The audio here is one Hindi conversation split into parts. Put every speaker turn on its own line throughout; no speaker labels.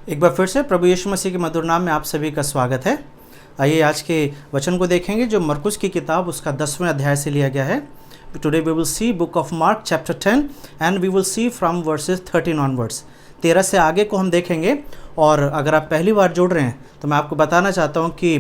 एक बार फिर से प्रभु यीशु मसीह के मधुर नाम में आप सभी का स्वागत है। आइए आज के वचन को देखेंगे जो मरकुस की किताब उसका 10वें अध्याय से लिया गया है। Today we will see book of Mark chapter 10 and we will see from verses 13 onwards. 13 से आगे को हम देखेंगे। और अगर आप पहली बार जुड़ रहे हैं तो मैं आपको बताना चाहता हूं कि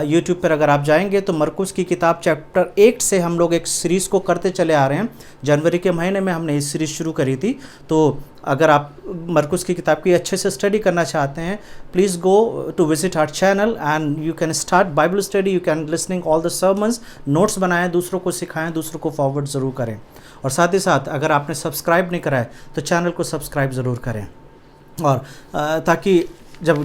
यूट्यूब पर अगर आप जाएंगे तो मरकुस की किताब चैप्टर 8 से हम लोग एक सीरीज़ को करते चले आ रहे हैं। जनवरी के महीने में हमने इस सीरीज़ शुरू करी थी। तो अगर आप मरकुस की किताब की अच्छे से स्टडी करना चाहते हैं, please go to visit our channel and you can start Bible study. You can listening all the sermons, notes बनाएं, दूसरों को सिखाएं, दूसरों को फॉरवर्ड ज़रूर करें। और साथ ही साथ अगर आपने सब्सक्राइब नहीं करा है तो चैनल को सब्सक्राइब ज़रूर करें। और ताकि जब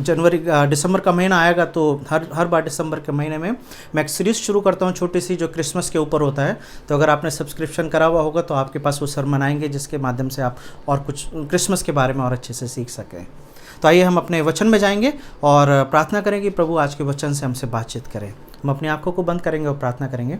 दिसंबर का महीना आएगा तो हर बार दिसंबर के महीने में मैं एक सीरीज़ शुरू करता हूँ छोटी सी, जो क्रिसमस के ऊपर होता है। तो अगर आपने सब्सक्रिप्शन करा हुआ होगा तो आपके पास वो सरमन आएंगे जिसके माध्यम से आप और कुछ क्रिसमस के बारे में और अच्छे से सीख सकें। तो आइए हम अपने वचन में जाएंगे और प्रार्थना करेंगे प्रभु आज के वचन से हमसे बातचीत करें। हम अपनी आंखों को बंद करेंगे और प्रार्थना करेंगे।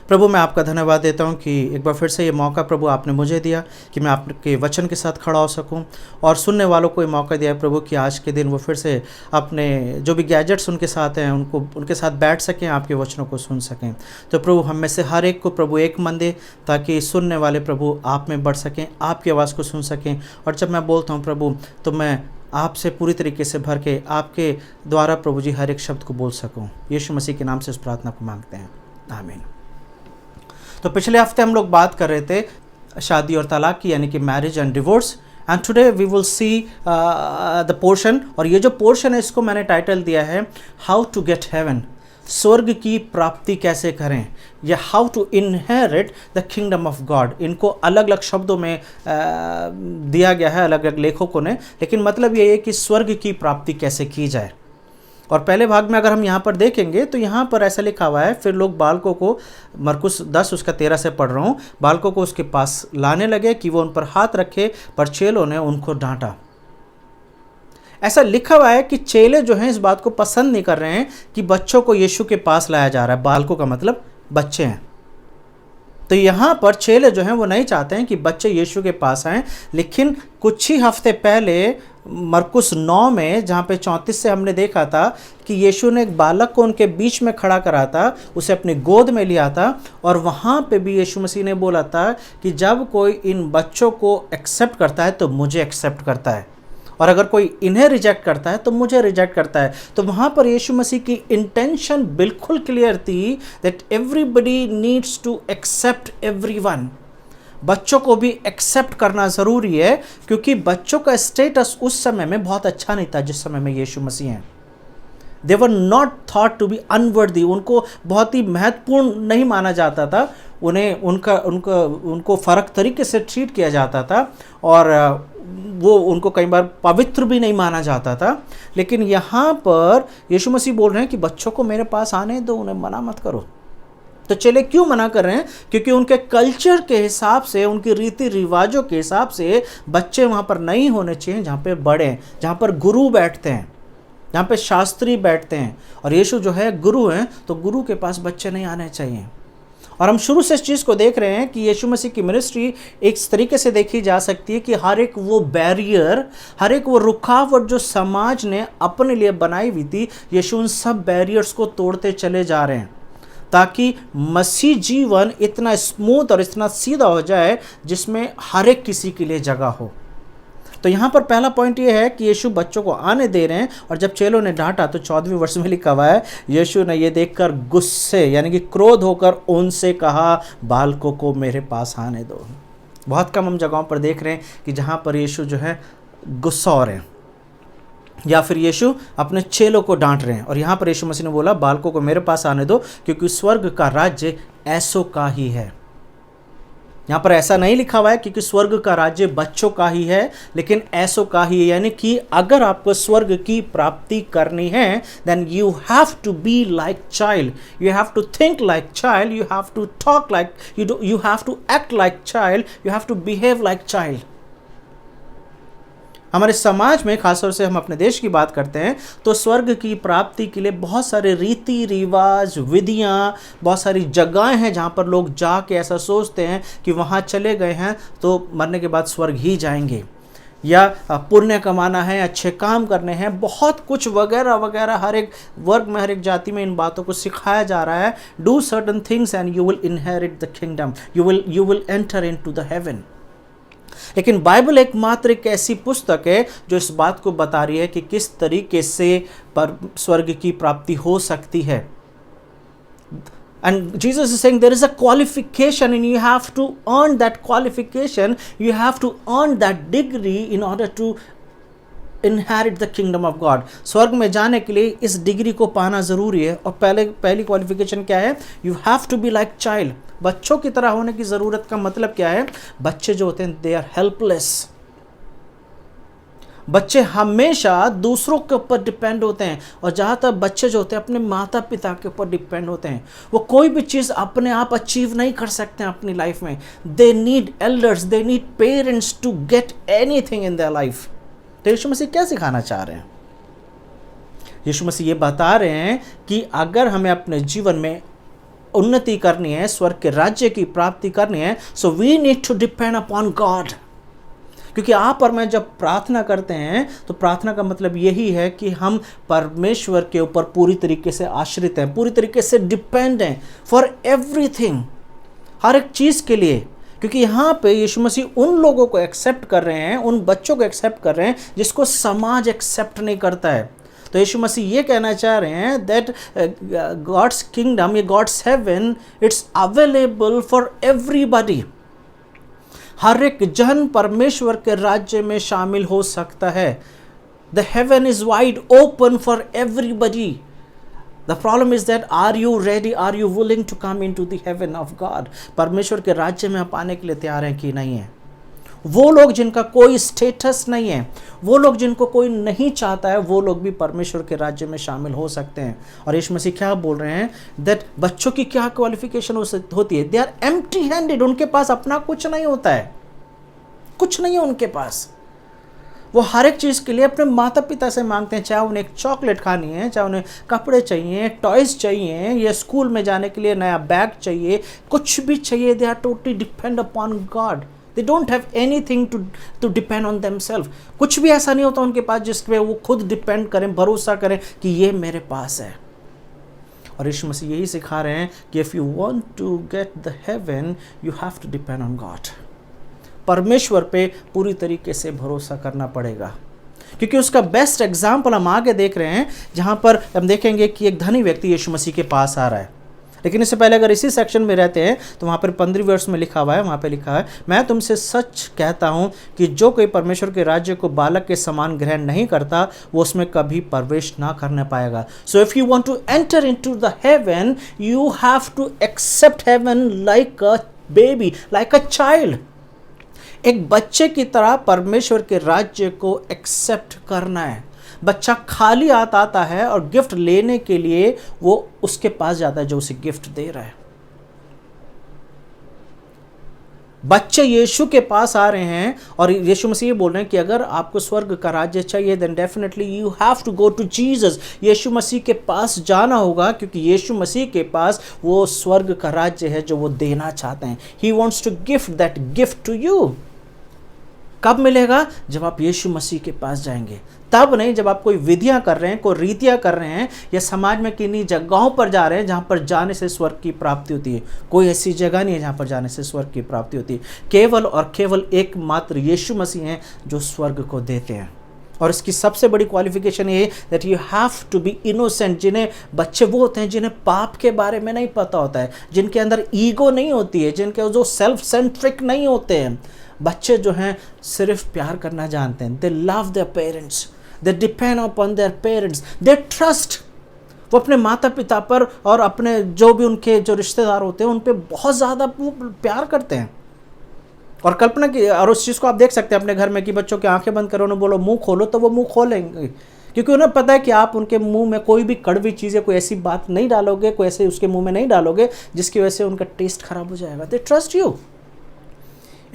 प्रभु मैं आपका धन्यवाद देता हूं कि एक बार फिर से ये मौका प्रभु आपने मुझे दिया कि मैं आपके वचन के साथ खड़ा हो सकूं और सुनने वालों को ये मौका दिया है प्रभु कि आज के दिन वो फिर से अपने जो भी गैजेट्स उनके साथ हैं उनके साथ बैठ सकें, आपके वचनों को सुन सकें। तो प्रभु हम में से हर एक को प्रभु एक मन दे ताकि सुनने वाले प्रभु आप में बढ़ सकें, आपकी आवाज़ को सुन सकें। और जब मैं बोलता हूँ प्रभु तो मैं आपसे पूरी तरीके से भर के आपके द्वारा प्रभु जी हर एक शब्द को बोल सकूँ। यीशु मसीह के नाम से इस प्रार्थना को मांगते हैं, आमीन। तो पिछले हफ्ते हम लोग बात कर रहे थे शादी और तलाक की, यानी कि marriage and divorce. And today we will see the portion, और ये जो पोर्शन है इसको मैंने टाइटल दिया है हाउ टू गेट हेवन, स्वर्ग की प्राप्ति कैसे करें, या how to inherit the kingdom of God. इनको अलग अलग शब्दों में दिया गया है अलग अलग लेखकों ने, लेकिन मतलब ये है कि स्वर्ग की प्राप्ति कैसे की जाए। और पहले भाग में अगर हम यहाँ पर देखेंगे तो यहाँ पर ऐसा लिखा हुआ है, फिर लोग बालकों को, मरकुस 10 उसका 13 से पढ़ रहा हूँ, बालकों को उसके पास लाने लगे कि वो उन पर हाथ रखे, पर चेलों ने उनको डांटा। ऐसा लिखा हुआ है कि चेले जो हैं इस बात को पसंद नहीं कर रहे हैं कि बच्चों को यीशु के पास लाया जा रहा है। बालकों का मतलब बच्चे हैं। तो यहाँ पर चेले जो हैं वो नहीं चाहते हैं कि बच्चे यीशु के पास आएँ। लेकिन कुछ ही हफ्ते पहले मरकुस 9 में, जहाँ पे 34 से हमने देखा था कि यीशु ने एक बालक को उनके बीच में खड़ा करा था, उसे अपनी गोद में लिया था, और वहाँ पे भी यीशु मसीह ने बोला था कि जब कोई इन बच्चों को एक्सेप्ट करता है तो मुझे एक्सेप्ट करता है, और अगर कोई इन्हें रिजेक्ट करता है तो मुझे रिजेक्ट करता है। तो वहाँ पर यीशु मसीह की इंटेंशन बिल्कुल क्लियर थी that everybody needs to accept everyone. बच्चों को भी एक्सेप्ट करना ज़रूरी है, क्योंकि बच्चों का स्टेटस उस समय में बहुत अच्छा नहीं था जिस समय में यीशु मसीह हैं। They were not thought to be unworthy. उनको बहुत ही महत्वपूर्ण नहीं माना जाता था, उन्हें उनको फ़र्क तरीके से ट्रीट किया जाता था, और वो उनको कई बार पवित्र भी नहीं माना जाता था। लेकिन यहाँ पर यीशु मसीह बोल रहे हैं कि बच्चों को मेरे पास आने दो, उन्हें मना मत करो। तो चले क्यों मना कर रहे हैं? क्योंकि उनके कल्चर के हिसाब से, उनके रीति रिवाजों के हिसाब से बच्चे वहाँ पर नहीं होने चाहिए जहाँ पे बड़े हैं, जहाँ पर गुरु बैठते हैं, जहाँ पे शास्त्री बैठते हैं। और यीशु जो है गुरु हैं, तो गुरु के पास बच्चे नहीं आने चाहिए। और हम शुरू से इस चीज़ को देख रहे हैं कि यीशु मसीह की मिनिस्ट्री एक तरीके से देखी जा सकती है कि हर एक वो बैरियर, हर एक वो रुकावट जो समाज ने अपने लिए बनाई हुई थी, यीशु उन सब बैरियर्स को तोड़ते चले जा रहे हैं, ताकि मसीह जीवन इतना स्मूथ और इतना सीधा हो जाए जिसमें हर एक किसी के लिए जगह हो। तो यहाँ पर पहला पॉइंट ये है कि यीशु बच्चों को आने दे रहे हैं। और जब चेलों ने डांटा तो 14वें वर्ष में लिखा हुआ है, यीशु ने ये देखकर गुस्से यानी कि क्रोध होकर उनसे कहा, बालकों को मेरे पास आने दो। बहुत कम हम जगहों पर देख रहे हैं कि जहाँ पर यीशु जो है गुस्सा हो रहे हैं, या फिर यीशु अपने चेलों को डांट रहे हैं। और यहाँ पर यीशु मसीह ने बोला, बालकों को मेरे पास आने दो, क्योंकि स्वर्ग का राज्य ऐसों का ही है। यहाँ पर ऐसा नहीं लिखा हुआ है क्योंकि स्वर्ग का राज्य बच्चों का ही है, लेकिन ऐसों का ही है। यानी कि अगर आपको स्वर्ग की प्राप्ति करनी है, then you have to be like child, you have to think like child, you have to talk like, you have to act like child, you have to behave like child. हमारे समाज में, खासतौर से हम अपने देश की बात करते हैं, तो स्वर्ग की प्राप्ति के लिए बहुत सारे रीति रिवाज, विधियां, बहुत सारी जगहें हैं जहां पर लोग जाके ऐसा सोचते हैं कि वहां चले गए हैं तो मरने के बाद स्वर्ग ही जाएंगे। या पुण्य कमाना है, अच्छे काम करने हैं, बहुत कुछ वगैरह वगैरह। हर एक वर्ग में, हर एक जाति में इन बातों को सिखाया जा रहा है। Do certain things and you will inherit the kingdom, you will enter into the haven. लेकिन बाइबल एकमात्र एक ऐसी पुस्तक है जो इस बात को बता रही है कि किस तरीके से पर स्वर्ग की प्राप्ति हो सकती है। And Jesus is saying there is a qualification and you have to earn that qualification, you have to earn that degree in order to inherit the kingdom of God. स्वर्ग में जाने के लिए इस डिग्री को पाना ज़रूरी है। और पहली क्वालिफिकेशन क्या है? You have to be like child. बच्चों की तरह होने की ज़रूरत का मतलब क्या है? बच्चे जो होते हैं they are helpless. बच्चे हमेशा दूसरों के ऊपर डिपेंड होते हैं, और ज़्यादातर बच्चे जो होते हैं अपने माता पिता के ऊपर डिपेंड होते हैं। वो कोई भी चीज़ अपने आप अचीव नहीं कर सकते हैं अपनी लाइफ में। They need elders, they need parents to get anything in their life. तो यीशु मसीह क्या सिखाना चाह रहे हैं? यीशु मसीह ये बता रहे हैं कि अगर हमें अपने जीवन में उन्नति करनी है, स्वर्ग के राज्य की प्राप्ति करनी है, so we need to depend upon God. क्योंकि आप और मैं जब प्रार्थना करते हैं तो प्रार्थना का मतलब यही है कि हम परमेश्वर के ऊपर पूरी तरीके से आश्रित हैं, पूरी तरीके से डिपेंड हैं फॉर एवरीथिंग, हर एक चीज़ के लिए। क्योंकि यहाँ पे यीशु मसीह उन लोगों को एक्सेप्ट कर रहे हैं, उन बच्चों को एक्सेप्ट कर रहे हैं जिसको समाज एक्सेप्ट नहीं करता है। तो यीशु मसीह ये कहना चाह रहे हैं दैट गॉड्स किंगडम, ये God's heaven, it's available for everybody. हर एक जन परमेश्वर के राज्य में शामिल हो सकता है। The heaven is wide open for everybody. The problem is that are you ready, are you willing to come in to the heaven of God. परमेश्वर के राज्य में आप आने के लिए तैयार हैं कि नहीं है? वो लोग जिनका कोई स्टेटस नहीं है, वो लोग जिनको कोई नहीं चाहता है, वो लोग भी परमेश्वर के राज्य में शामिल हो सकते हैं। और यीशु मसीह क्या बोल रहे हैं? दैट बच्चों की क्या क्वालिफिकेशन होती है? They are empty handed. उनके पास अपना कुछ नहीं होता है, कुछ नहीं है उनके पास। वो हर एक चीज़ के लिए अपने माता पिता से मांगते हैं, चाहे उन्हें एक चॉकलेट खानी है, चाहे उन्हें कपड़े चाहिए, टॉयज़ चाहिए, या स्कूल में जाने के लिए नया बैग चाहिए, कुछ भी चाहिए। They are totally depend upon God. They don't have anything to depend on themselves. कुछ भी ऐसा नहीं होता उनके पास जिस पे वो खुद डिपेंड करें, भरोसा करें कि ये मेरे पास है। और यीशु मसीह यही सिखा रहे हैं कि if you want to get the heaven, you have to depend on God. परमेश्वर पे पूरी तरीके से भरोसा करना पड़ेगा। क्योंकि उसका बेस्ट एग्जाम्पल हम आगे देख रहे हैं, जहाँ पर हम देखेंगे कि एक धनी व्यक्ति यीशु मसीह के पास आ रहा है। लेकिन इससे पहले अगर इसी सेक्शन में रहते हैं तो वहाँ पर 15 वर्ष में लिखा हुआ है, वहाँ पे लिखा है, मैं तुमसे सच कहता हूँ कि जो कोई परमेश्वर के राज्य को बालक के समान ग्रहण नहीं करता, वो उसमें कभी प्रवेश ना करने पाएगा। So if you want to enter into the heaven, you have to accept heaven like a baby, like a child. एक बच्चे की तरह परमेश्वर के राज्य को एक्सेप्ट करना है। बच्चा खाली आता है और गिफ्ट लेने के लिए वो उसके पास जाता है जो उसे गिफ्ट दे रहा है। बच्चे यीशु के पास आ रहे हैं और यीशु मसीह बोल रहे हैं कि अगर आपको स्वर्ग का राज्य चाहिए, then definitely you have to go to Jesus. Yeshu मसीह के पास जाना होगा, क्योंकि यीशु मसीह के पास वो स्वर्ग का राज्य है जो वो देना चाहते हैं। He wants to gift that gift to you. कब मिलेगा? जब आप यीशु मसीह के पास जाएंगे। तब नहीं जब आप कोई विधियां कर रहे हैं, कोई रीतियां कर रहे हैं, या समाज में किन्हीं जगहों पर जा रहे हैं जहां पर जाने से स्वर्ग की प्राप्ति होती है। कोई ऐसी जगह नहीं है जहां पर जाने से स्वर्ग की प्राप्ति होती है। केवल और केवल एकमात्र यीशु मसीह हैं जो स्वर्ग को देते हैं। और इसकी सबसे बड़ी क्वालिफिकेशन ये है that you have to be innocent. जिन्हें बच्चे वो होते हैं जिन्हें पाप के बारे में नहीं पता होता है, जिनके अंदर ईगो नहीं होती है, जिनके जो सेल्फ सेंट्रिक नहीं होते हैं। बच्चे जो हैं सिर्फ प्यार करना जानते हैं। दे love their parents, they depend upon their parents, they trust. वो अपने माता पिता पर और अपने जो भी उनके जो रिश्तेदार होते हैं उन पे बहुत ज़्यादा वो प्यार करते हैं। और कल्पना की, और उस चीज़ को आप देख सकते हैं अपने घर में कि बच्चों की आंखें बंद करो, उन्हें बोलो मुंह खोलो, तो वो मुंह खोलेंगे, क्योंकि उन्हें पता है कि आप उनके मुंह में कोई भी कड़वी चीज़ें, कोई ऐसी बात नहीं डालोगे, कोई ऐसे उसके मुंह में नहीं डालोगे जिसकी वजह से उनका टेस्ट खराब हो जाएगा। They trust you.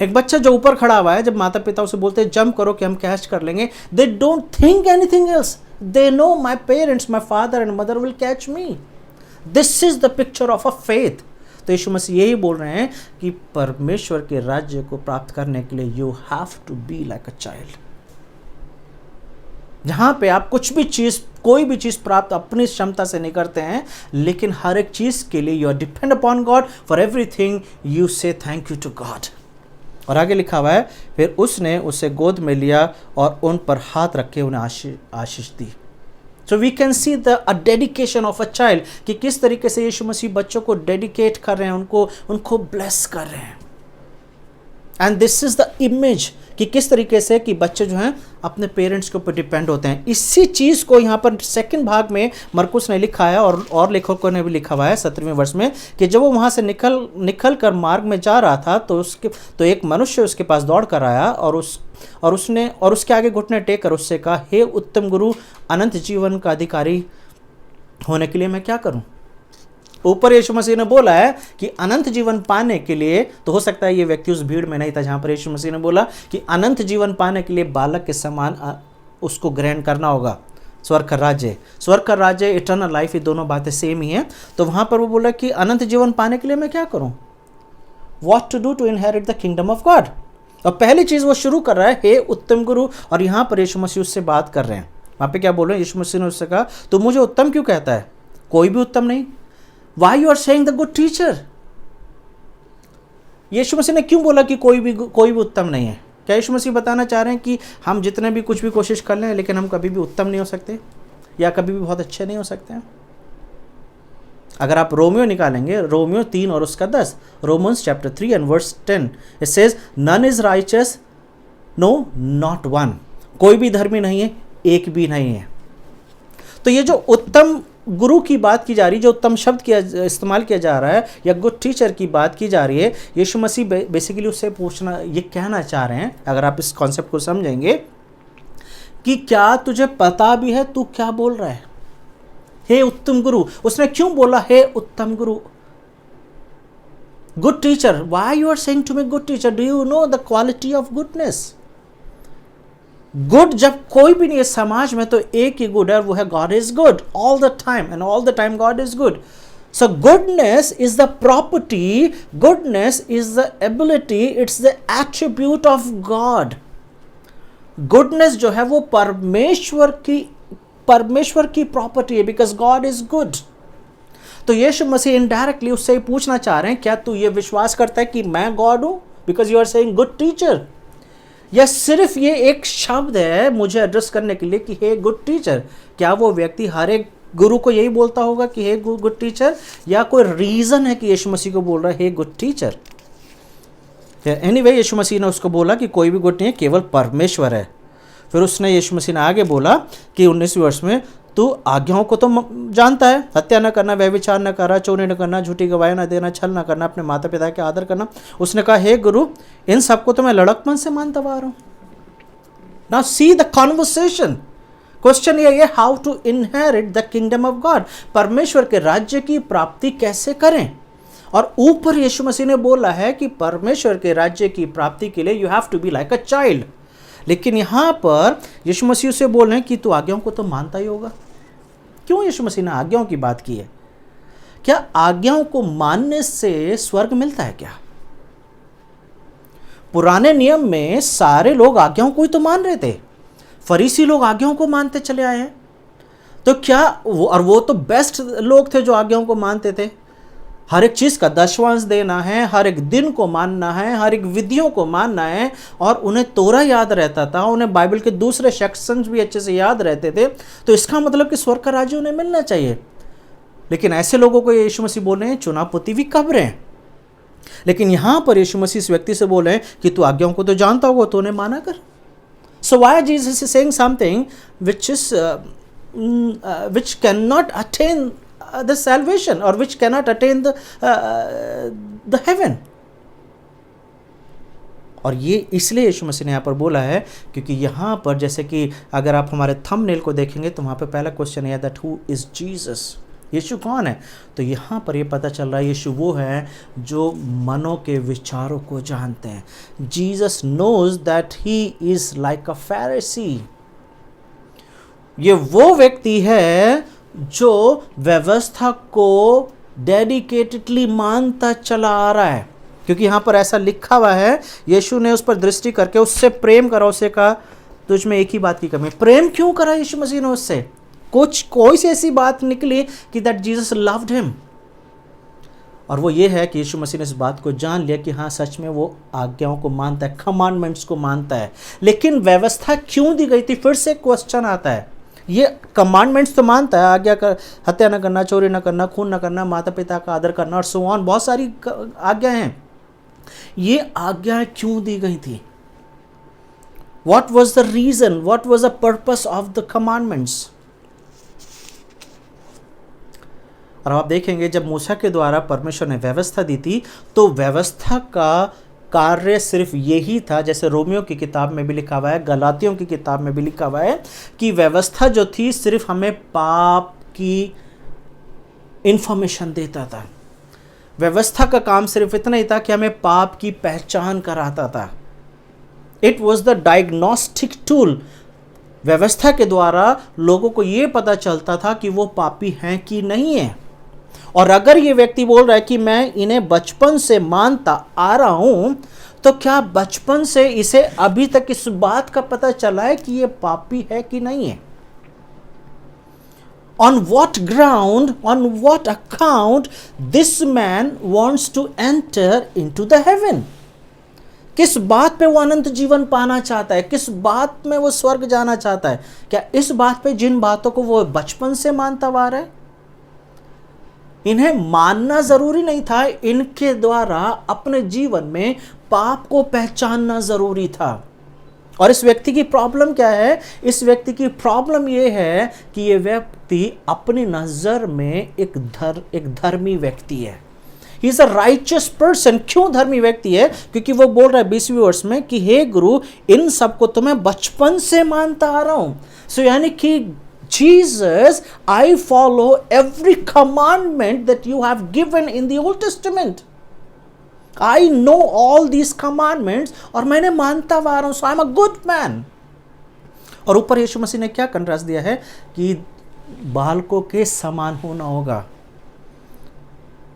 एक बच्चा जो ऊपर खड़ा हुआ है, जब माता पिता उसे बोलते हैं जंप करो कि हम कैच कर लेंगे, they don't think anything else. They know my parents, my father and mother will catch me. This is the picture of a faith. तो यीशु मसीह यही बोल रहे हैं कि परमेश्वर के राज्य को प्राप्त करने के लिए you have to be like a child. जहाँ पे आप कुछ भी चीज़, कोई भी चीज़ प्राप्त अपनी क्षमता से नहीं करते हैं, लेकिन हर एक चीज़ के लिए you are depend upon God, for everything you से थैंक यू टू गॉड। और आगे लिखा हुआ है, फिर उसने उसे गोद में लिया और उन पर हाथ रख के उन्हें आशीष दी। So we can see the dedication of a child, कि किस तरीके से यीशु मसीह बच्चों को डेडिकेट कर रहे हैं, उनको ब्लेस कर रहे हैं। And this is the image, कि किस तरीके से कि बच्चे जो हैं अपने पेरेंट्स के ऊपर डिपेंड होते हैं। इसी चीज़ को यहाँ पर सेकंड भाग में मरकुस ने लिखा है, और लेखकों ने भी लिखा हुआ है 17वें वर्ष में, कि जब वो वहाँ से निकल कर मार्ग में जा रहा था, तो एक मनुष्य उसके पास दौड़ कर आया और उसके आगे घुटने टेक कर उससे कहा, हे उत्तम गुरु, अनंत जीवन का अधिकारी होने के लिए मैं क्या करूँ? ऊपर यीशु मसीह ने बोला है कि अनंत जीवन पाने के लिए, तो हो सकता है ये व्यक्ति उस भीड़ में नहीं था जहाँ पर यीशु मसीह ने बोला कि अनंत जीवन पाने के लिए बालक के समान उसको ग्रहण करना होगा, स्वर्ग का राज्य, इटर्नल लाइफ, ये दोनों बातें सेम ही हैं। तो वहाँ पर वो बोला कि अनंत जीवन पाने के लिए मैं क्या करूँ, what to do to inherit the kingdom of God. और पहली चीज़ वो शुरू कर रहा है, हे उत्तम गुरु, और यहाँ पर यीशु मसीह उससे बात कर रहे हैं। वहाँ पे क्या बोल रहे हैं? यीशु मसीह ने उससे कहा, तो मुझे उत्तम क्यों कहता है? कोई भी उत्तम नहीं। Why you are saying the good teacher? यीशु मसीह ने क्यों बोला कि कोई भी उत्तम नहीं है? क्या यीशु मसीह बताना चाह रहे हैं कि हम जितने भी कुछ भी कोशिश कर लें, लेकिन हम कभी भी उत्तम नहीं हो सकते, या कभी भी बहुत अच्छे नहीं हो सकते हैं? अगर आप रोमियो निकालेंगे, रोमियो 3 और उसका 10, Romans chapter 3 and verse 10, it says none is righteous, no not one, कोई भी धर्मी नहीं है, एक भी नहीं है। तो ये जो उत्तम गुरु की बात की जा रही है, जो उत्तम शब्द इस्तेमाल किया जा रहा है, या गुड टीचर की बात की जा रही है, यीशु मसीह बेसिकली उससे पूछना, ये कहना चाह रहे हैं, अगर आप इस कॉन्सेप्ट को समझेंगे, कि क्या तुझे पता भी है तू क्या बोल रहा है? हे उत्तम गुरु, उसने क्यों बोला हे उत्तम गुरु? Good teacher, why you are saying to me good teacher? Do you know the quality of goodness? Good जब कोई भी नहीं है समाज में, तो एक ही गुड है, वो है God is good all the time, and all the time God is good. So goodness is the property, goodness is the ability, it's the attribute of God. Goodness जो है वो परमेश्वर की प्रॉपर्टी है, बिकॉज गॉड इज गुड। तो यीशु मसीह इनडायरेक्टली उससे पूछना चाह रहे हैं, क्या तू ये विश्वास करता है कि मैं गॉड हूं, because you are saying good teacher? या सिर्फ ये एक शब्द है मुझे एड्रेस करने के लिए कि हे गुड टीचर? क्या वो व्यक्ति हर एक गुरु को यही बोलता होगा कि हे गुड टीचर, या कोई रीजन है कि यीशु मसीह को बोल रहा है हे गुड टीचर? एनीवे, यीशु मसीह ने उसको बोला कि कोई भी गुड नहीं है, केवल परमेश्वर है। फिर उसने, यीशु मसीह ने आगे बोला कि 19वें वर्ष में, तू आज्ञाओं को तो जानता है, हत्या न करना, व्यभिचार न करना, चोरी न करना, झूठी गवाही न देना, छल न करना, अपने माता पिता के आदर करना। उसने कहा, हे गुरु, इन सबको तो मैं लड़कपन से मानता आ रहा हूं। Now see the conversation. Question ये है, how to inherit the kingdom of God, परमेश्वर के राज्य की प्राप्ति कैसे करें? और ऊपर यीशु मसीह ने बोला है कि परमेश्वर के राज्य की प्राप्ति के लिए you have to be like a child. लेकिन यहाँ पर यीशु मसीह से बोल रहे हैं कि तू आज्ञाओं को तो मानता ही होगा। क्यों यीशु मसीह ने आज्ञाओं की बात की है? क्या आज्ञाओं को मानने से स्वर्ग मिलता है क्या? पुराने नियम में सारे लोग आज्ञाओं को ही तो मान रहे थे। फरीसी लोग आज्ञाओं को मानते चले आए हैं, तो क्या वो तो बेस्ट लोग थे जो आज्ञाओं को मानते थे। हर एक चीज़ का दशवांश देना है, हर एक दिन को मानना है, हर एक विधियों को मानना है, और उन्हें तोरा याद रहता था, उन्हें बाइबल के दूसरे सेक्शंस भी अच्छे से याद रहते थे। तो इसका मतलब कि स्वर्ग का राज्य उन्हें मिलना चाहिए। लेकिन ऐसे लोगों को यीशु मसीह बोल रहे हैं चुना पुती हुई कब्रें। लेकिन यहाँ पर यीशु मसीह इस व्यक्ति से बोल रहे हैं कि तू आज्ञाओं को तो जानता होगा, तो उन्हें माना कर। So why Jesus is saying something which cannot attain the salvation, or which cannot attain the heaven? और ये इसलिए यीशु मसीह ने यहाँ पर बोला है क्योंकि यहाँ पर, जैसे कि अगर आप हमारे थंबनेल को देखेंगे तो वहाँ पे पहला क्वेश्चन है दैट हु इज जीसस, यीशु कौन है? तो यहाँ पर ये पता चल रहा है यीशु वो है जो मनों के विचारों को जानते हैं। Jesus knows that he is like a Pharisee. ये वो व्यक्ति है जो व्यवस्था को डेडिकेटेडली मानता चला आ रहा है, क्योंकि यहाँ पर ऐसा लिखा हुआ है, यीशु ने उस पर दृष्टि करके उससे प्रेम करा, उसे कहा तुझमें एक ही बात की कमी। प्रेम क्यों करा यीशु मसीह ने उससे? कोई सी ऐसी बात निकली कि दैट जीसस लव्ड हिम, और वो ये है कि यीशु मसीह ने इस बात को जान लिया कि हाँ सच में वो आज्ञाओं को मानता है, कमांडमेंट्स को मानता है। लेकिन व्यवस्था क्यों दी गई थी? फिर से क्वेश्चन आता है। ये कमांडमेंट्स तो मानता है, आज्ञा कर, हत्या न करना, चोरी न करना, खून न करना, माता पिता का आदर करना और सो ऑन, बहुत सारी आज्ञाएं हैं। ये आज्ञाएं क्यों दी गई थी? What was the reason? What was the purpose of the commandments? और आप देखेंगे जब मूसा के द्वारा परमेश्वर ने व्यवस्था दी थी तो व्यवस्था का कार्य सिर्फ यही था, जैसे रोमियो की किताब में भी लिखा हुआ है, गलातियों की किताब में भी लिखा हुआ है कि व्यवस्था जो थी सिर्फ हमें पाप की इंफॉर्मेशन देता था। व्यवस्था का काम सिर्फ इतना ही था कि हमें पाप की पहचान कराता था। It was the diagnostic tool. व्यवस्था के द्वारा लोगों को यह पता चलता था कि वो पापी हैं कि नहीं है। और अगर ये व्यक्ति बोल रहा है कि मैं इन्हें बचपन से मानता आ रहा हूं, तो क्या बचपन से इसे अभी तक इस बात का पता चला है कि ये पापी है कि नहीं है? On what ground, on what account this man wants to enter into the heaven? किस बात पे वो अनंत जीवन पाना चाहता है? किस बात में वो स्वर्ग जाना चाहता है? क्या इस बात पे जिन बातों को वो बचपन से मानता आ रहा है? इन्हें मानना जरूरी नहीं था, इनके द्वारा अपने जीवन में पाप को पहचानना जरूरी था। और इस व्यक्ति की प्रॉब्लम क्या है? इस व्यक्ति की प्रॉब्लम यह है कि यह व्यक्ति अपनी नजर में एक धर्मी व्यक्ति है। He is a righteous person. क्यों धर्मी व्यक्ति है? क्योंकि वो बोल रहा है 20वीं वर्ष में कि हे गुरु, इन सबको तो मैं बचपन से मानता आ रहा हूं। सो यानी कि Jesus, I follow every commandment that you have given in the Old Testament. I know all these commandments और मैंने मानता आ रहा हूं, so I'm a good man. और ऊपर यीशु मसीह ने क्या कंट्रास्ट दिया है कि बालकों के समान होना होगा।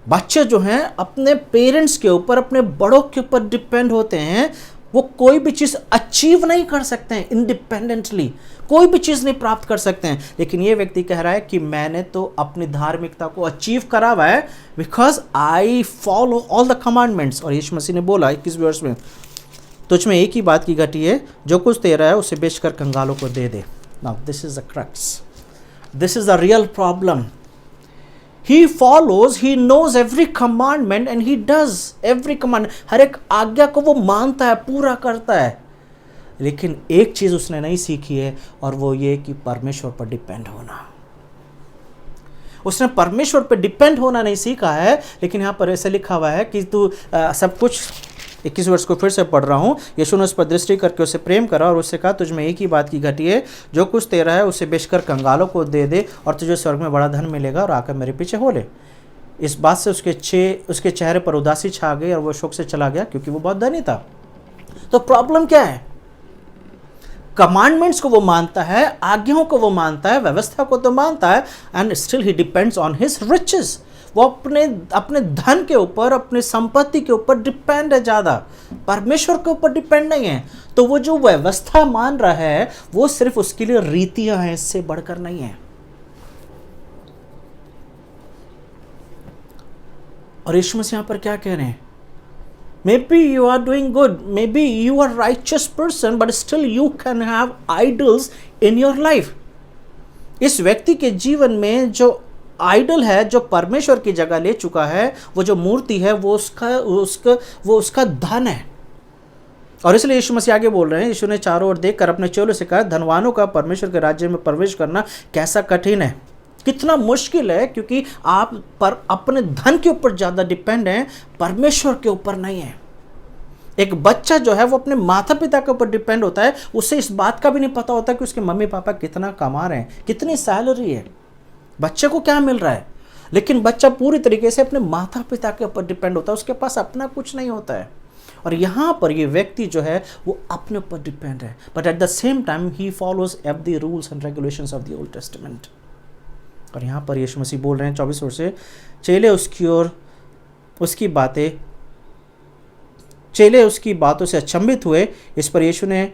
बच्चे जो हैं अपने पेरेंट्स के ऊपर, अपने बड़ों के ऊपर डिपेंड होते हैं। वो कोई भी चीज़ अचीव नहीं कर सकते हैं इंडिपेंडेंटली, कोई भी चीज़ नहीं प्राप्त कर सकते हैं। लेकिन ये व्यक्ति कह रहा है कि मैंने तो अपनी धार्मिकता को अचीव करा हुआ है, because I follow all the commandments. और यीशु मसीह ने बोला 21 वर्ष में, तुझ में एक ही बात की घटी है, जो कुछ तेरा है उसे बेचकर कंगालों को दे दे। Now this is the crux, this is the real problem. He follows, he knows every commandment and he does every command. हर एक आज्ञा को वो मानता है, पूरा करता है। लेकिन एक चीज उसने नहीं सीखी है, और वो ये कि परमेश्वर पर डिपेंड होना। उसने परमेश्वर पर डिपेंड होना नहीं सीखा है। लेकिन यहाँ पर ऐसे लिखा हुआ है कि तू सब कुछ, 21 वर्ष को फिर से पढ़ रहा हूँ, यीशु ने उस पर दृष्टि करके उसे प्रेम करा और उससे कहा, तुझ में एक ही बात की घटी है, जो कुछ तेरा है उसे बेचकर कंगालों को दे दे और तुझे स्वर्ग में बड़ा धन मिलेगा, और आकर मेरे पीछे हो ले। इस बात से उसके चेहरे पर उदासी छा गई और वो शोक से चला गया, क्योंकि वो बहुत धनी था। तो प्रॉब्लम क्या है? कमांडमेंट्स को वो मानता है, आज्ञाओं को वो मानता है, व्यवस्था को तो मानता है, and still he depends on his riches. वो अपने धन के ऊपर, अपनी संपत्ति के ऊपर डिपेंड है ज़्यादा, परमेश्वर के ऊपर डिपेंड नहीं है। तो वो जो व्यवस्था मान रहा है वो सिर्फ उसके लिए रीतियां हैं, इससे बढ़कर नहीं है। और यीशु मसीह यहाँ पर क्या कह रहे हैं? Maybe you are doing good, maybe you are righteous person, but still you can have idols in your life. इस व्यक्ति के जीवन में जो आइडल है, जो परमेश्वर की जगह ले चुका है, वो जो मूर्ति है, वो उसका धन है। और इसलिए यीशु मसीह आगे बोल रहे हैं, यीशु ने चारों ओर देखकर अपने चेलों से कहा, धनवानों का परमेश्वर के राज्य में प्रवेश करना कैसा कठिन है, कितना मुश्किल है, क्योंकि आप पर अपने धन के ऊपर ज़्यादा डिपेंड हैं, परमेश्वर के ऊपर नहीं है। एक बच्चा जो है वो अपने माता पिता के ऊपर डिपेंड होता है, उसे इस बात का भी नहीं पता होता कि उसके मम्मी पापा कितना कमा रहे हैं, कितनी सैलरी है, बच्चे को क्या मिल रहा है। लेकिन बच्चा पूरी तरीके से अपने माता पिता के ऊपर डिपेंड होता है, उसके पास अपना कुछ नहीं होता है। और यहाँ पर ये व्यक्ति जो है वो अपने ऊपर डिपेंड है, but at the same time he follows every rules and regulations of the old testament. और यहाँ पर यीशु मसीह बोल रहे हैं 24 वर्ष से, चेले उसकी बातों से अचंभित हुए। इस पर यीशु ने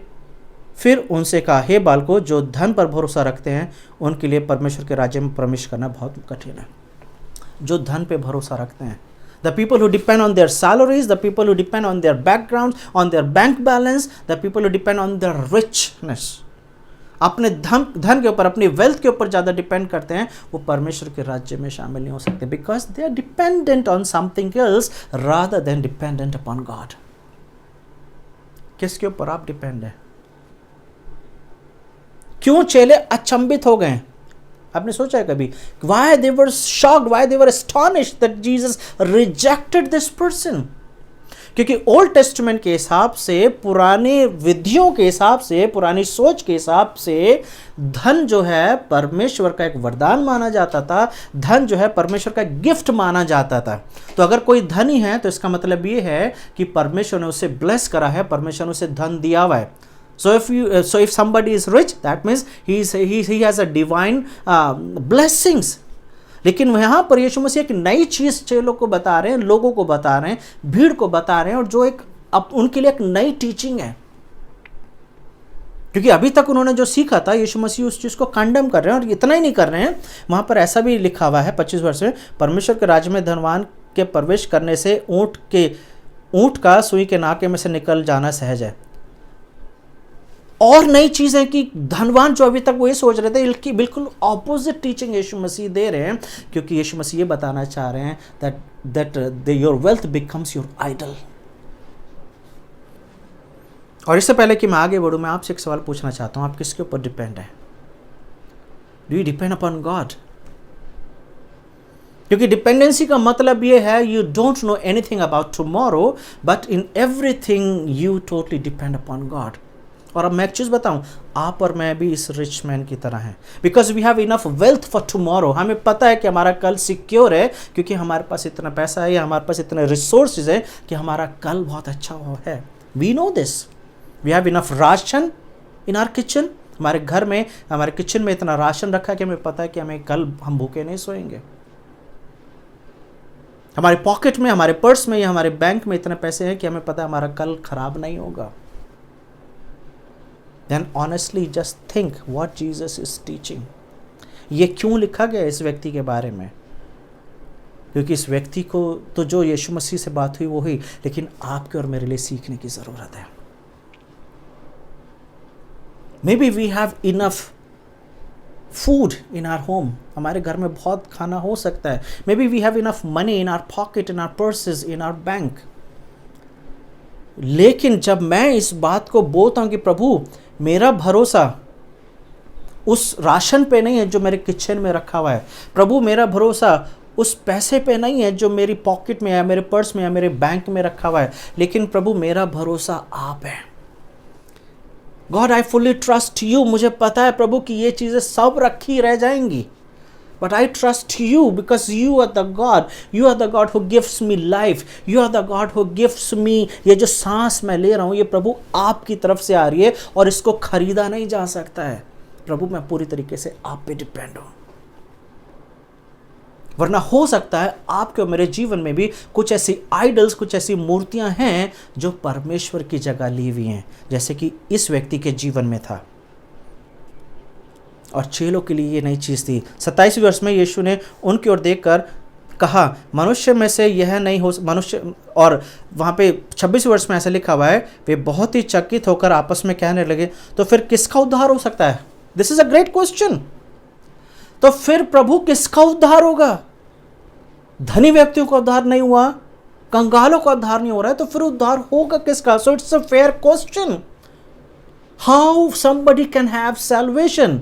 फिर उनसे कहा, हे बालकों, जो धन पर भरोसा रखते हैं उनके लिए परमेश्वर के राज्य में प्रवेश करना बहुत कठिन है। जो धन पे भरोसा रखते हैं, the people who depend on their salaries, the people who depend on their background, on their bank balance, the people who depend on their richness, अपने धन के ऊपर, अपनी वेल्थ के ऊपर ज़्यादा डिपेंड करते हैं, वो परमेश्वर के राज्य में शामिल नहीं हो सकते, because they are dependent on something else rather than dependent upon God. किसके ऊपर आप डिपेंड हैं? क्यों चेले अचंभित हो गए? आपने सोचा है कभी? Why they were shocked, why they were astonished that Jesus rejected this person? क्योंकि ओल्ड टेस्टमेंट के हिसाब से, पुराने विधियों के हिसाब से, पुरानी सोच के हिसाब से धन जो है परमेश्वर का एक वरदान माना जाता था, धन जो है परमेश्वर का गिफ्ट माना जाता था। तो अगर कोई धनी है तो इसका मतलब ये है कि परमेश्वर ने उसे ब्लेस करा है, परमेश्वर ने उसे धन दिया हुआ है। So if somebody is rich, that means he has a divine blessings. लेकिन यहाँ पर यीशु मसीह एक नई चीज चेलों को बता रहे हैं, लोगों को बता रहे हैं, भीड़ को बता रहे हैं, और जो एक उनके लिए एक नई टीचिंग है। क्योंकि अभी तक उन्होंने जो सीखा था, यीशु मसीह उस चीज को कंडेम कर रहे हैं। और इतना ही नहीं कर रहे हैं, वहां पर ऐसा भी लिखा हुआ है 25 वर्ष में, परमेश्वर के राज्य में धनवान के प्रवेश करने से ऊंट का सुई के नाके में से निकल जाना सहज है। और नई चीज है कि धनवान जो अभी तक वो ये सोच रहे थे, इसकी बिल्कुल ऑपोजिट टीचिंग यीशु मसीह दे रहे हैं, क्योंकि यीशु मसीह ये बताना चाह रहे हैं that your wealth becomes your idol. और इससे पहले कि मैं आगे बढ़ूं, मैं आपसे एक सवाल पूछना चाहता हूं, आप किसके ऊपर डिपेंड हैं? Do you depend upon God? क्योंकि डिपेंडेंसी का मतलब ये है, you don't know anything about tomorrow, but in everything you totally depend upon God. और अब मैं एक चीज़ बताऊं, आप और मैं भी इस रिच मैन की तरह हैं, because we have enough wealth for tomorrow. हमें पता है कि हमारा कल सिक्योर है, क्योंकि हमारे पास इतना पैसा है या हमारे पास इतने रिसोर्सेज है कि हमारा कल बहुत अच्छा है। We know this. We have enough ration in our kitchen. हमारे घर में, हमारे किचन में इतना राशन रखा है कि हमें पता है कि हमें कल हम भूखे नहीं सोएंगे। हमारे पॉकेट में, हमारे पर्स में या हमारे बैंक में इतने पैसे हैं कि हमें पता है हमारा कल खराब नहीं होगा। Then honestly just think what Jesus is teaching. ये क्यों लिखा गया इस व्यक्ति के बारे में? क्योंकि इस व्यक्ति को तो जो यीशु मसीह से बात हुई वो हुई, लेकिन आपके और मेरे लिए सीखने की ज़रूरत है। Maybe we have enough food in our home. हमारे घर में बहुत खाना हो सकता है। Maybe we have enough money in our pocket, in our purses, in our bank. लेकिन जब मैं इस बात को बोलता हूं कि प्रभु, मेरा भरोसा उस राशन पे नहीं है जो मेरे किचन में रखा हुआ है, प्रभु मेरा भरोसा उस पैसे पे नहीं है जो मेरी पॉकेट में या मेरे पर्स में या मेरे बैंक में रखा हुआ है, लेकिन प्रभु मेरा भरोसा आप है। God I fully trust you. मुझे पता है प्रभु कि ये चीज़ें सब रखी रह जाएंगी, but I trust you because you are the God. You are the God who gives me life. You are the God who gives me, ये जो सांस मैं ले रहा हूँ ये प्रभु आपकी तरफ से आ रही है और इसको खरीदा नहीं जा सकता है। प्रभु मैं पूरी तरीके से आप पे डिपेंड हूँ, वरना हो सकता है आपके और मेरे जीवन में भी कुछ ऐसी आइडल्स, कुछ ऐसी मूर्तियां हैं जो परमेश्वर की जगह ली हुई हैं, जैसे कि इस व्यक्ति के जीवन में था। और चेलों के लिए ये नई चीज़ थी। 27वें वर्ष में यीशु ने उनकी ओर देखकर कहा, मनुष्य में से यह नहीं हो मनुष्य। और वहाँ पे 26वें वर्ष में ऐसा लिखा हुआ है, वे बहुत ही चकित होकर आपस में कहने लगे, तो फिर किसका उद्धार हो सकता है? This is a great question. तो फिर प्रभु किसका उद्धार होगा? धनी व्यक्तियों का उद्धार नहीं हुआ, कंगालों का उद्धार नहीं हो रहा है, तो फिर उद्धार होगा किसका? So it's a fair question, how somebody can have salvation.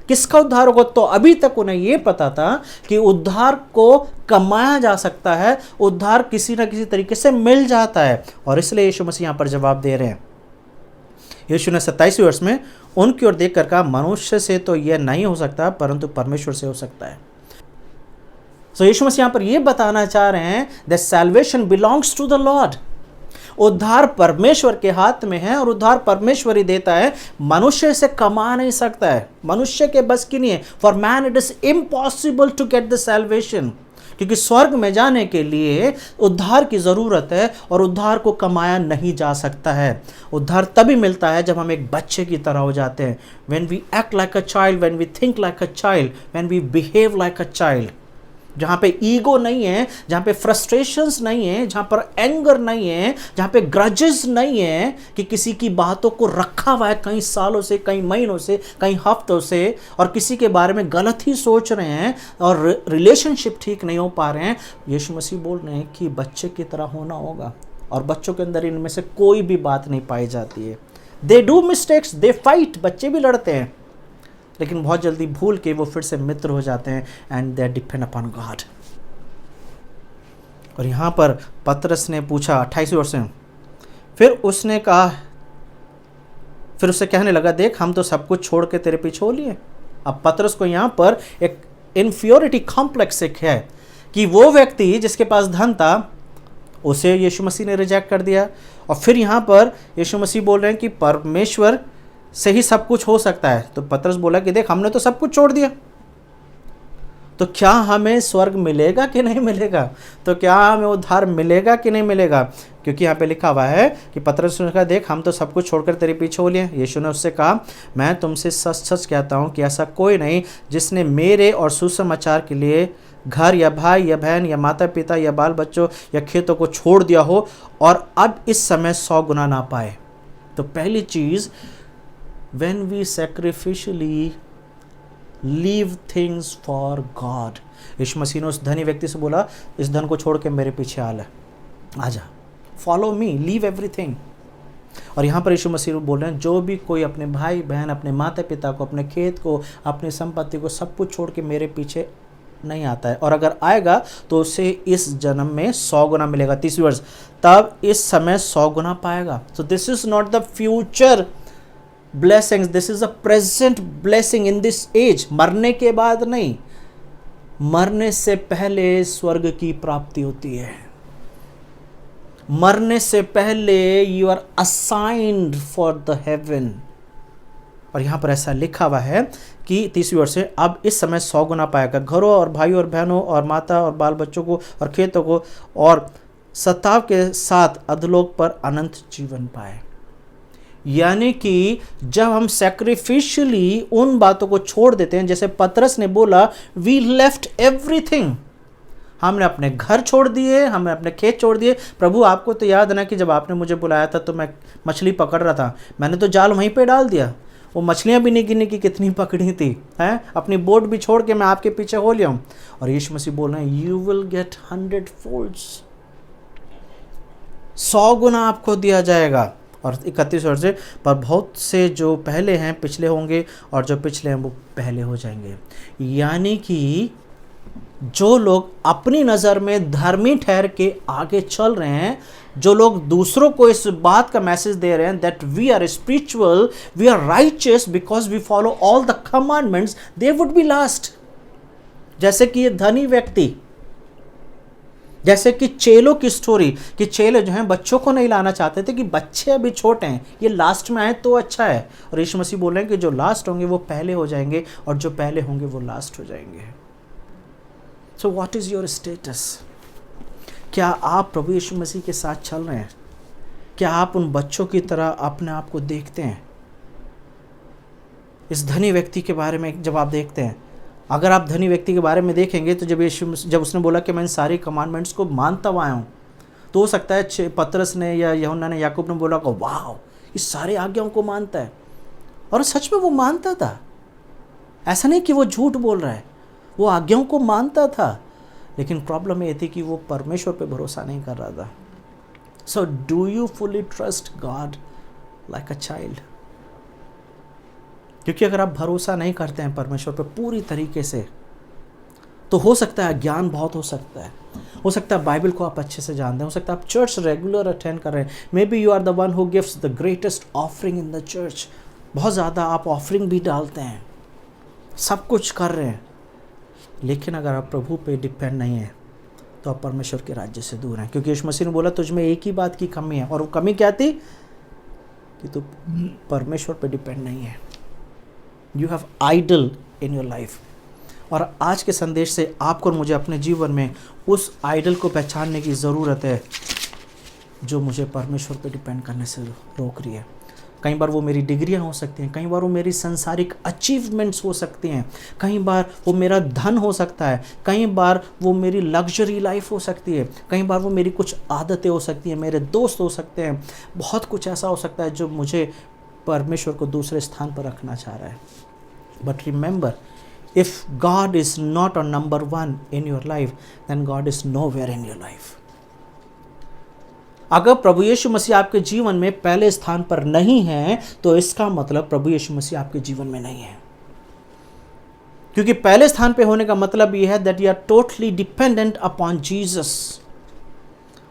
किसका उद्धार होगा? तो अभी तक उन्हें यह पता था कि उद्धार को कमाया जा सकता है, उद्धार किसी ना किसी तरीके से मिल जाता है, और इसलिए यीशु मसीह यहां पर जवाब दे रहे हैं। यीशु ने 27वें वर्ष में उनकी ओर देखकर कहा, मनुष्य से तो यह नहीं हो सकता, परंतु परमेश्वर से हो सकता है। सो यीशु मसीह यहां पर यह बताना चाह रहे हैं that salvation belongs to the lord. उद्धार परमेश्वर के हाथ में है और उद्धार परमेश्वर ही देता है, मनुष्य से कमा नहीं सकता है, मनुष्य के बस की नहीं है। For man it is impossible to get the salvation. क्योंकि स्वर्ग में जाने के लिए उद्धार की ज़रूरत है और उद्धार को कमाया नहीं जा सकता है। उद्धार तभी मिलता है जब हम एक बच्चे की तरह हो जाते हैं। When we act like a child, when we think like a child, when we behave like a child, जहाँ पे ईगो नहीं है, जहाँ पे फ्रस्ट्रेशंस नहीं है, जहाँ पर एंगर नहीं है, जहाँ पे ग्रजेस नहीं है कि किसी की बातों को रखा हुआ है कई सालों से, कई महीनों से, कई हफ्तों से, और किसी के बारे में गलत ही सोच रहे हैं और रिलेशनशिप ठीक नहीं हो पा रहे हैं। यीशु मसीह बोल रहे हैं कि बच्चे की तरह होना होगा, और बच्चों के अंदर इनमें से कोई भी बात नहीं पाई जाती है। They do mistakes, they fight, बच्चे भी लड़ते हैं, लेकिन बहुत जल्दी भूल के वो फिर से मित्र हो जाते हैं and they depend upon God. और यहाँ पर पतरस ने पूछा 28 वर्ष में, फिर उसने कहा, फिर उससे कहने लगा, देख हम तो सब कुछ छोड़ के तेरे पीछे हो लिए। अब पतरस को यहाँ पर एक इन्फीरियरिटी कॉम्प्लेक्स एक है कि वो व्यक्ति जिसके पास धन था उसे यीशु मसीह ने रिजेक्ट कर दिया, और फिर यहाँ पर यीशु मसीह बोल रहे हैं कि परमेश्वर से ही सब कुछ हो सकता है। तो पतरस बोला कि देख हमने तो सब कुछ छोड़ दिया, तो क्या हमें स्वर्ग मिलेगा कि नहीं मिलेगा, तो क्या हमें उद्धार मिलेगा कि नहीं मिलेगा? क्योंकि यहाँ पे लिखा हुआ है कि पतरस ने कहा, देख हम तो सब कुछ छोड़कर तेरे पीछे हो लिए। यीशु ने उससे कहा, मैं तुमसे सच सच कहता हूँ कि ऐसा कोई नहीं जिसने मेरे और सुसमाचार के लिए घर या भाई या बहन या माता पिता या बाल बच्चों या खेतों को छोड़ दिया हो और अब इस समय 100 गुना ना पाए। तो पहली चीज़, when we sacrificially leave things for God, यीशु मसीह ने उस धनी व्यक्ति से बोला, इस धन को छोड़ के मेरे पीछे आ जा, फॉलो मी, लीव एवरीथिंग। और यहाँ पर यीशु मसीह बोल रहे हैं, जो भी कोई अपने भाई बहन, अपने माता पिता को, अपने खेत को, अपनी संपत्ति को, सब कुछ छोड़ के मेरे पीछे नहीं आता है, और अगर आएगा तो उसे इस जन्म में 100 गुना मिलेगा। 30 वर्ष, तब इस समय 100 गुना पाएगा। So this is not the future blessings, this is a present blessing in this age. मरने के बाद नहीं, मरने से पहले स्वर्ग की प्राप्ति होती है। मरने से पहले you are assigned for the heaven. और यहाँ पर ऐसा लिखा हुआ है कि 30 वर्ष से अब इस समय 100 गुना पाएगा, घरों और भाइयों और बहनों और माता और बाल बच्चों को और खेतों को, और सताव के साथ अधोलोक पर अनंत जीवन पाए। यानी कि जब हम सैक्रिफिशियली उन बातों को छोड़ देते हैं, जैसे पतरस ने बोला, वी लेफ्ट एवरीथिंग, हमने अपने घर छोड़ दिए, हमने अपने खेत छोड़ दिए। प्रभु आपको तो याद है ना कि जब आपने मुझे बुलाया था तो मैं मछली पकड़ रहा था, मैंने तो जाल वहीं पे डाल दिया, वो मछलियां भी नहीं गिनी कि कितनी पकड़ी थी, हैं, अपनी बोट भी छोड़ के मैं आपके पीछे हो लिया हूँ। और यीशु मसीह बोल रहे हैं, यू विल गेट 100 folds, 100 गुना आपको दिया जाएगा। और 31 वर्ष से, पर बहुत से जो पहले हैं पिछले होंगे, और जो पिछले हैं वो पहले हो जाएंगे। यानी कि जो लोग अपनी नज़र में धर्मी ठहर के आगे चल रहे हैं, जो लोग दूसरों को इस बात का मैसेज दे रहे हैं that we are spiritual, we are righteous because we follow all the commandments, they would be last. जैसे कि ये धनी व्यक्ति, जैसे कि चेलों की स्टोरी, कि चेले जो हैं बच्चों को नहीं लाना चाहते थे कि बच्चे अभी छोटे हैं, ये लास्ट में आए तो अच्छा है। और यीशु मसीह बोल रहे हैं कि जो लास्ट होंगे वो पहले हो जाएंगे, और जो पहले होंगे वो लास्ट हो जाएंगे। So what is your status? क्या आप प्रभु यीशु मसीह के साथ चल रहे हैं? क्या आप उन बच्चों की तरह अपने आप को देखते हैं? इस धनी व्यक्ति के बारे में जब आप देखते हैं, अगर आप धनी व्यक्ति के बारे में देखेंगे तो जब उसने बोला कि मैं इन सारी कमांडमेंट्स को मानता हुआ आया हूँ, तो हो सकता है पतरस ने या यूहन्ना ने, याकूब ने बोला कि वाह, इस सारे आज्ञाओं को मानता है। और सच में वो मानता था, ऐसा नहीं कि वो झूठ बोल रहा है, वो आज्ञाओं को मानता था। लेकिन प्रॉब्लम ये थी कि वो परमेश्वर पे भरोसा नहीं कर रहा था। So do you fully trust God like a child? क्योंकि अगर आप भरोसा नहीं करते हैं परमेश्वर पे पूरी तरीके से, तो हो सकता है ज्ञान बहुत हो सकता है बाइबल को आप अच्छे से जानते हैं, हो सकता है आप चर्च रेगुलर अटेंड कर रहे हैं, maybe you are the one who gives the greatest offering in the church, बहुत ज़्यादा आप ऑफरिंग भी डालते हैं, सब कुछ कर रहे हैं, लेकिन अगर आप प्रभु पे डिपेंड नहीं है तो आप परमेश्वर के राज्य से दूर हैं। क्योंकि यीशु मसीह ने बोला, तुझ में एक ही बात की कमी है, और वो कमी क्या थी? कि तू परमेश्वर पे डिपेंड नहीं है। You have idol in your life. और आज के संदेश से आपको और मुझे अपने जीवन में उस आइडल को पहचानने की ज़रूरत है जो मुझे परमेश्वर पे डिपेंड करने से रोक रही है। कई बार वो मेरी डिग्रियां हो सकती हैं, कई बार वो मेरी सांसारिक अचीवमेंट्स हो सकती हैं, कई बार वो मेरा धन हो सकता है, कई बार वो मेरी लग्जरी लाइफ हो सकती है, कई बार वो मेरी कुछ आदतें हो सकती हैं, मेरे दोस्त हो सकते हैं, बहुत कुछ ऐसा हो सकता है जो मुझे परमेश्वर को दूसरे स्थान पर रखना चाह रहा है। But remember, if God is not on number 1 in your life, then God is nowhere in your life. अगर प्रभु यीशु मसीह आपके जीवन में पहले स्थान पर नहीं है तो इसका मतलब प्रभु यीशु मसीह आपके जीवन में नहीं है। क्योंकि पहले स्थान पे होने का मतलब यह है that you are totally dependent upon Jesus.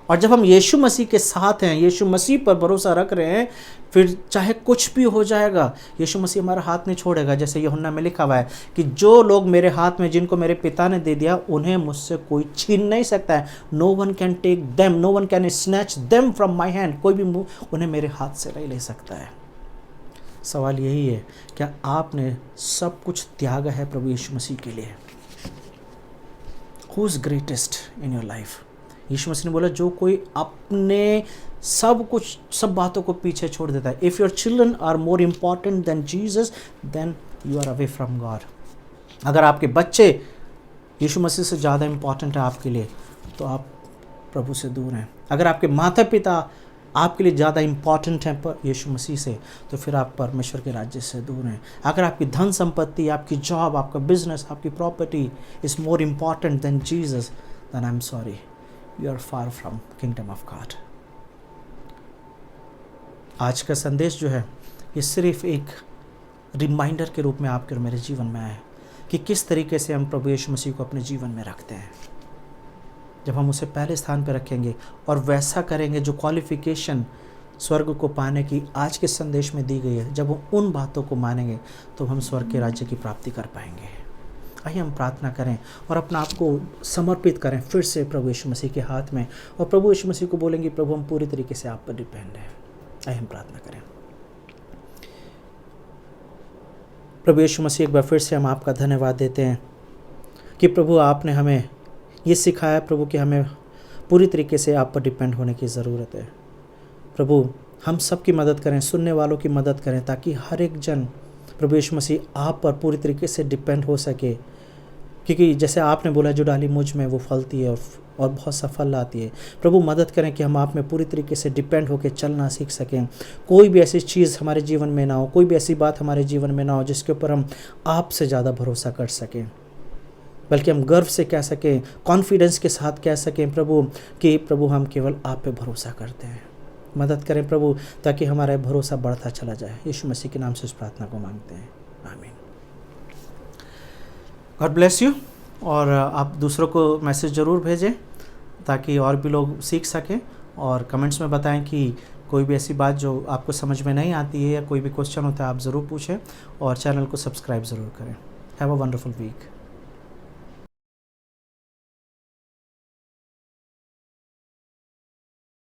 और जब हम यीशु मसीह के साथ हैं, यीशु मसीह पर भरोसा रख रहे हैं, फिर चाहे कुछ भी हो जाएगा, यीशु मसीह हमारा हाथ नहीं छोड़ेगा। जैसे यूहन्ना में लिखा हुआ है कि जो लोग मेरे हाथ में, जिनको मेरे पिता ने दे दिया, उन्हें मुझसे कोई छीन नहीं सकता है। No one can take them, no one can snatch them from my hand. कोई भी उन्हें मेरे हाथ से नहीं ले सकता है। सवाल यही है, क्या आपने सब कुछ त्यागा है प्रभु यीशु मसीह के लिए? Who is greatest in your life? यीशु मसीह ने बोला जो कोई अपने सब कुछ, सब बातों को पीछे छोड़ देता है। If your children are more important than Jesus, then you are away from God. अगर आपके बच्चे यीशु मसीह से ज़्यादा इम्पॉर्टेंट है आपके लिए, तो आप प्रभु से दूर हैं। अगर आपके माता पिता आपके लिए ज़्यादा इम्पॉर्टेंट हैं यीशु मसीह से, तो फिर आप परमेश्वर के राज्य से दूर हैं। अगर आपकी धन संपत्ति, आपकी जॉब, आपका बिजनेस, आपकी property is more important than Jesus, then I am sorry, you are far from kingdom of God. आज का संदेश जो है ये सिर्फ एक रिमाइंडर के रूप में आपके और मेरे जीवन में आया है कि किस तरीके से हम प्रभु यीशु मसीह को अपने जीवन में रखते हैं। जब हम उसे पहले स्थान पर रखेंगे और वैसा करेंगे जो क्वालिफिकेशन स्वर्ग को पाने की आज के संदेश में दी गई है, जब हम उन बातों को मानेंगे तो हम स्वर्ग के राज्य की प्राप्ति कर पाएंगे। आइए हम प्रार्थना करें और अपना आप को समर्पित करें फिर से प्रभु यीशु मसीह के हाथ में, और प्रभु यीशु मसीह को बोलेंगे प्रभु हम पूरी तरीके से आप पर डिपेंड हैं। आइए हम प्रार्थना करें। प्रभु यीशु मसीह, एक बार फिर से हम आपका धन्यवाद देते हैं कि प्रभु आपने हमें ये सिखाया प्रभु कि हमें पूरी तरीके से आप पर डिपेंड होने की ज़रूरत है। प्रभु हम सब की मदद करें, सुनने वालों की मदद करें, ताकि हर एक जन प्रभु यीशु मसीह आप पर पूरी तरीके से डिपेंड हो सके। क्योंकि जैसे आपने बोला जो डाली मुझ में वो फलती है और बहुत सफल लाती है। प्रभु मदद करें कि हम आप में पूरी तरीके से डिपेंड होकर चलना सीख सकें। कोई भी ऐसी चीज़ हमारे जीवन में ना हो, कोई भी ऐसी बात हमारे जीवन में ना हो जिसके ऊपर हम आपसे ज़्यादा भरोसा कर सकें, बल्कि हम गर्व से कह सकें, कॉन्फिडेंस के साथ कह सकें प्रभु कि प्रभु हम केवल आप पे भरोसा करते हैं। मदद करें प्रभु ताकि हमारा भरोसा बढ़ता चला जाए। यीशु मसीह के नाम से इस प्रार्थना को मांगते हैं, आमीन। God bless you. और आप दूसरों को मैसेज ज़रूर भेजें ताकि और भी लोग सीख सकें, और कमेंट्स में बताएं कि कोई भी ऐसी बात जो आपको समझ में नहीं आती है या कोई भी क्वेश्चन होता है आप ज़रूर पूछें, और चैनल को सब्सक्राइब ज़रूर करें। Have a wonderful week.